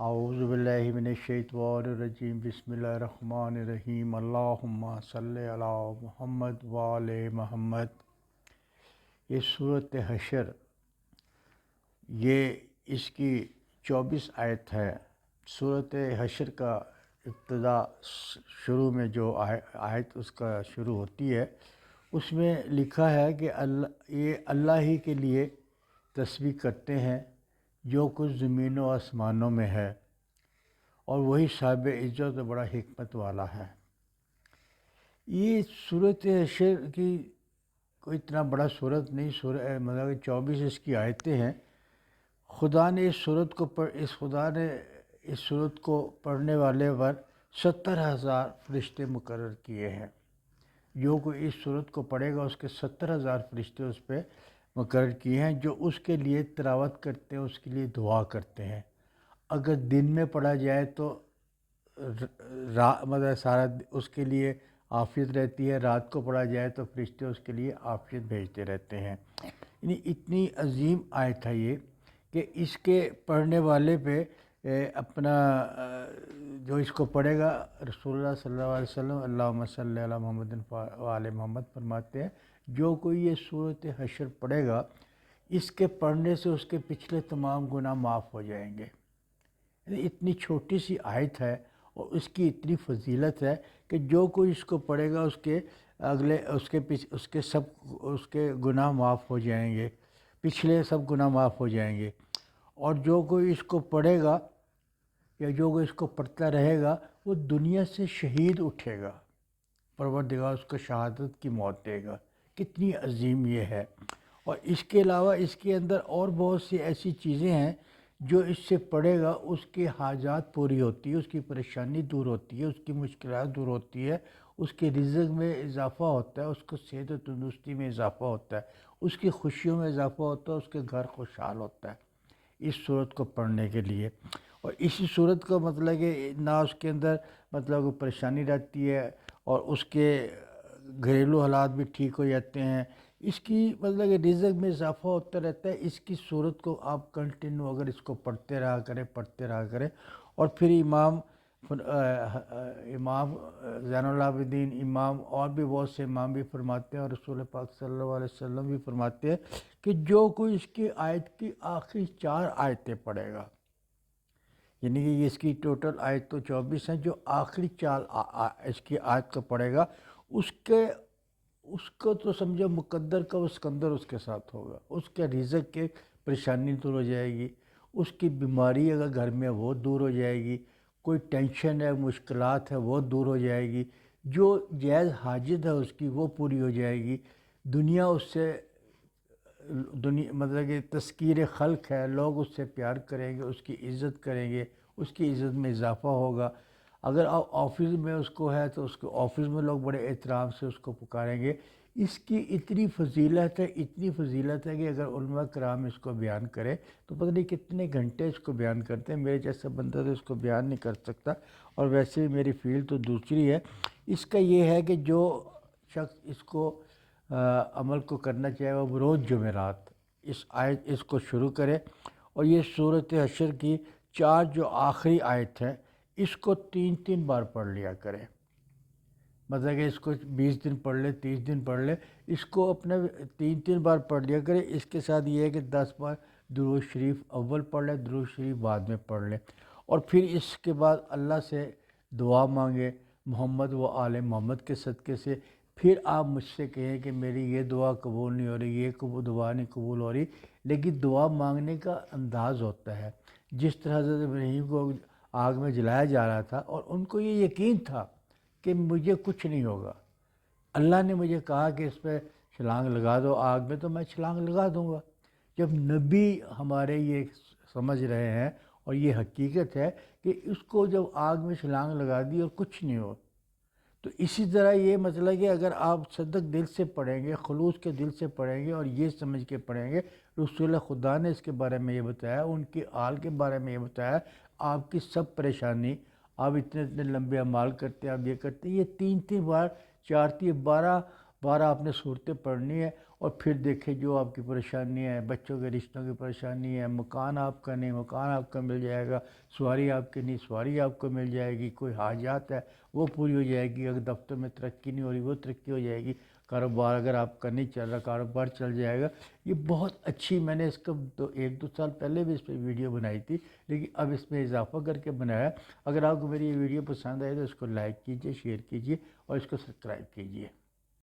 اعوذ باللہ من الشیطان الرجیم بسم اللہ الرحمن الرحیم اللہم صلی علی محمد وآل محمد۔ یہ صورت حشر، یہ اس کی 24 آیت ہے۔ صورت حشر کا ابتدا شروع میں جو آیت اس کا شروع ہوتی ہے اس میں لکھا ہے کہ یہ اللہ ہی کے لیے تسبیح کرتے ہیں جو کچھ زمین و آسمانوں میں ہے، اور وہی صاحب عزت و بڑا حکمت والا ہے۔ یہ صورت حشر کی کوئی اتنا بڑا صورت نہیں، مطلب 24 اس کی آیتیں ہیں۔ خدا نے اس صورت کو پڑھنے والے پر 70,000 فرشتے مقرر کیے ہیں۔ جو کوئی اس صورت کو پڑھے گا اس کے 70,000 فرشتے اس پہ مقرر کیے ہیں، جو اس کے لیے تلاوت کرتے ہیں، اس کے لیے دعا کرتے ہیں۔ اگر دن میں پڑھا جائے تو مطلب سارا اس کے لیے عافیت رہتی ہے، رات کو پڑھا جائے تو فرشتے اس کے لیے عافیت بھیجتے رہتے ہیں۔ یعنی اتنی عظیم آیت ہے یہ کہ اس کے پڑھنے والے پہ اپنا جو اس کو پڑھے گا، رسول اللہ صلی اللہ علیہ وسلم اللہم صلی علی محمد وآل محمد فرماتے ہیں، جو کوئی یہ صورت حشر پڑھے گا اس کے پڑھنے سے اس کے پچھلے تمام گناہ معاف ہو جائیں گے۔ یعنی اتنی چھوٹی سی آیت ہے اور اس کی اتنی فضیلت ہے کہ جو کوئی اس کو پڑھے گا اس کے گناہ معاف ہو جائیں گے، پچھلے سب گناہ معاف ہو جائیں گے۔ اور جو کوئی اس کو پڑھے گا یا جو کوئی اس کو پڑھتا رہے گا وہ دنیا سے شہید اٹھے گا، پروردگار اس کو شہادت کی موت دے گا۔ کتنی عظیم یہ ہے۔ اور اس کے علاوہ اس کے اندر اور بہت سی ایسی چیزیں ہیں جو اس سے پڑھے گا اس کی حاجات پوری ہوتی ہے، اس کی پریشانی دور ہوتی ہے، اس کی مشکلات دور ہوتی ہے، اس کے رزق میں اضافہ ہوتا ہے، اس کو صحت و تندرستی میں اضافہ ہوتا ہے، اس کی خوشیوں میں اضافہ ہوتا ہے، اس کے گھر خوشحال ہوتا ہے اس صورت کو پڑھنے کے لیے۔ اور اسی صورت کا مطلب کہ نہ اس کے اندر مطلب کوئی پریشانی رہتی ہے اور اس کے گھریلو حالات بھی ٹھیک ہو جاتے ہیں، اس کی مطلب کہ رزق میں اضافہ ہوتا رہتا ہے۔ اس کی صورت کو آپ کنٹینیو اگر اس کو پڑھتے رہا کریں اور پھر امام زین العابدین امام اور بھی بہت سے امام بھی فرماتے ہیں اور رسول پاک صلی اللہ علیہ وسلم بھی فرماتے ہیں کہ جو کوئی اس کی آیت کی آخری 4 آیتیں پڑھے گا، یعنی کہ اس کی ٹوٹل آیت تو 24 ہیں، جو آخری 4 اس کی آیت کو پڑھے گا اس کو تو سمجھو مقدر کا اسکندر اس کے ساتھ ہوگا، اس کے رزق کے پریشانی دور ہو جائے گی، اس کی بیماری اگر گھر میں وہ دور ہو جائے گی، کوئی ٹینشن ہے مشکلات ہے وہ دور ہو جائے گی، جو جائز حاجت ہے اس کی وہ پوری ہو جائے گی، دنیا اس سے مطلب کہ تذکیر خلق ہے، لوگ اس سے پیار کریں گے، اس کی عزت کریں گے، اس کی عزت میں اضافہ ہوگا۔ اگر آفس میں اس کو ہے تو اس کو آفس میں لوگ بڑے احترام سے اس کو پکاریں گے۔ اس کی اتنی فضیلت ہے کہ اگر علماء کرام اس کو بیان کرے تو پتہ نہیں کتنے گھنٹے اس کو بیان کرتے ہیں، میرے جیسا بندہ تو اس کو بیان نہیں کر سکتا، اور ویسے میری فیلڈ تو دوسری ہے۔ اس کا یہ ہے کہ جو شخص اس کو عمل کو کرنا چاہے وہ روز جمعرات اس کو شروع کرے، اور یہ صورت حشر کی 4 جو آخری آیت ہے اس کو 3 بار پڑھ لیا کرے۔ مطلب کہ اس کو 20 دن پڑھ لے، 30 دن پڑھ لے، اس کو اپنے 3 بار پڑھ لیا کرے۔ اس کے ساتھ یہ ہے کہ 10 بار درود شریف اول پڑھ لے، درود شریف بعد میں پڑھ لے، اور پھر اس کے بعد اللہ سے دعا مانگے محمد و آل محمد کے صدقے سے۔ پھر آپ مجھ سے کہیں کہ میری یہ دعا قبول نہیں ہو رہی، یہ دعا نہیں قبول ہو رہی، لیکن دعا مانگنے کا انداز ہوتا ہے۔ جس طرح حضرت ابراہیم کو آگ میں جلایا جا رہا تھا اور ان کو یہ یقین تھا کہ مجھے کچھ نہیں ہوگا، اللہ نے مجھے کہا کہ اس پہ چھلانگ لگا دو آگ میں تو میں چھلانگ لگا دوں گا۔ جب نبی ہمارے یہ سمجھ رہے ہیں اور یہ حقیقت ہے کہ اس کو جب آگ میں چھلانگ لگا دی اور کچھ نہیں ہو، تو اسی طرح یہ مطلب کہ اگر آپ صدق دل سے پڑھیں گے، خلوص کے دل سے پڑھیں گے اور یہ سمجھ کے پڑھیں گے، رسول خدا نے اس کے بارے میں یہ بتایا، ان کی آل کے بارے میں یہ بتایا، آپ کی سب پریشانی، آپ اتنے لمبے اعمال کرتے ہیں، آپ یہ کرتے ہیں، یہ 3 بار 4 12 بار آپ نے صورتیں پڑھنی ہے، اور پھر دیکھیں جو آپ کی پریشانی ہے، بچوں کے رشتوں کی پریشانی ہے، مکان آپ کا نہیں مکان آپ کا مل جائے گا، سواری آپ کی نہیں سواری آپ کو مل جائے گی، کوئی حاجات ہے وہ پوری ہو جائے گی، اگر دفتر میں ترقی نہیں ہو رہی وہ ترقی ہو جائے گی، کاروبار اگر آپ کا نہیں چل رہا کاروبار چل جائے گا۔ یہ بہت اچھی، میں نے اس کا ایک دو سال پہلے بھی اس پہ ویڈیو بنائی تھی، لیکن اب اس میں اضافہ کر کے بنایا۔ اگر آپ کو میری یہ ویڈیو پسند آئے تو اس کو لائک کیجئے، شیئر کیجئے اور اس کو سبسکرائب کیجئے۔